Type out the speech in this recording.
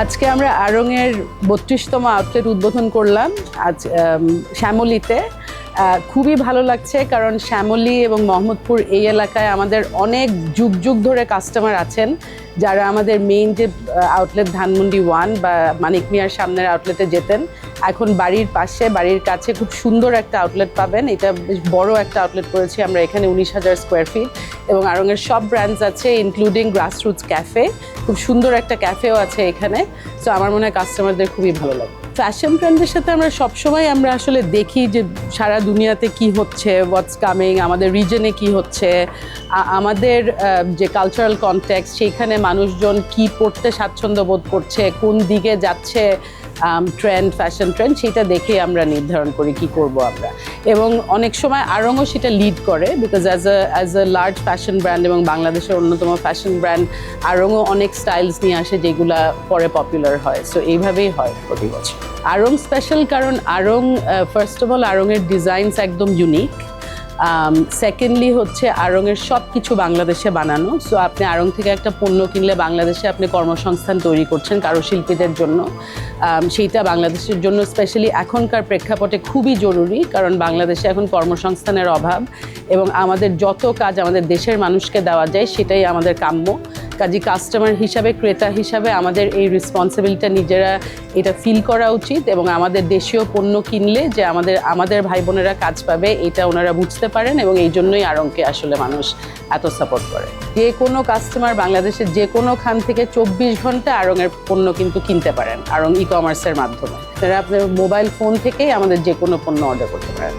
আজকে আমরা আড়ং-এর ৩২তম আউটলেট উদ্বোধন করলাম আজ শ্যামলীতে। খুবই ভালো লাগছে কারণ শ্যামলী এবং মোহাম্মদপুর এই এলাকায় আমাদের অনেক যুগ যুগ ধরে কাস্টমার আছেন যারা আমাদের মেইন যে আউটলেট ধানমন্ডি 1 বা মানিক মিয়ার সামনের আউটলেটে যেতেন, এখন বাড়ির পাশে বাড়ির কাছে খুব সুন্দর একটা আউটলেট পাবেন। এটা বেশ বড় একটা আউটলেট করেছি আমরা এখানে, 19,000 স্কোয়ার ফিট, এবং আড়ং-এর সব ব্র্যান্ডস আছে ইনক্লুডিং গ্রাসরুটস ক্যাফে। খুব সুন্দর একটা ক্যাফেও আছে এখানে। সো আমার মনে হয় কাস্টমারদের খুবই ভালো লাগে। ফ্যাশন ট্রেন্ডের সাথে আমরা সবসময় আমরা আসলে দেখি যে সারা দুনিয়াতে কি হচ্ছে, হোয়াটস কামিং, আমাদের রিজনে কি হচ্ছে, আমাদের যে কালচারাল কনটেক্সট সেইখানে মানুষজন কি পড়তে স্বাচ্ছন্দ্য বোধ করছে, কোন দিকে যাচ্ছে ট্রেন্ড, ফ্যাশন ট্রেন্ড, সেটা দেখে আমরা নির্ধারণ করি কি করব আমরা। এবং অনেক সময় আড়ং-ও সেটা লিড করে, because as a large fashion brand এবং বাংলাদেশের অন্যতম ফ্যাশন ব্র্যান্ড, আড়ং-ও অনেক স্টাইলস নিয়ে আসে যেগুলা পরে পপুলার হয়। সো এইভাবেই হয় প্রতি বছর। আড়ং স্পেশাল কারণ আড়ং, ফার্স্ট অফ অল আড়ং-এর ডিজাইনস একদম ইউনিক। সেকেন্ডলি হচ্ছে আড়ং-এর সব কিছু বাংলাদেশে বানানো। সো আপনি আড়ং থেকে একটা পণ্য কিনলে বাংলাদেশে আপনি কর্মসংস্থান তৈরি করছেন কারুশিল্পীদের জন্য। সেইটা বাংলাদেশের জন্য স্পেশালি এখনকার প্রেক্ষাপটে খুবই জরুরি, কারণ বাংলাদেশে এখন কর্মসংস্থানের অভাব এবং আমাদের যত কাজ আমাদের দেশের মানুষকে দেওয়া যায় সেটাই আমাদের কাম্য। কাজী কাস্টমার হিসাবে, ক্রেতা হিসাবে আমাদের এই রেসপন্সিবিলিটিটা নিজেরা এটা ফিল করা উচিত, এবং আমাদের দেশীয় পণ্য কিনলে যে আমাদের ভাই বোনেরা কাজ পাবে এটা ওনারা বুঝতে পারেন, এবং এই জন্যই আড়ং-কে আসলে মানুষ এত সাপোর্ট করে। যে কোনো কাস্টমার বাংলাদেশের যে কোনো খান থেকে 24 ঘন্টা আড়ং-এর পণ্য কিন্তু কিনতে পারেন আড়ং ই-কমার্সের মাধ্যমে। আপনারা আপনার মোবাইল ফোন থেকেই আমাদের যে কোনো পণ্য অর্ডার করতে পারেন।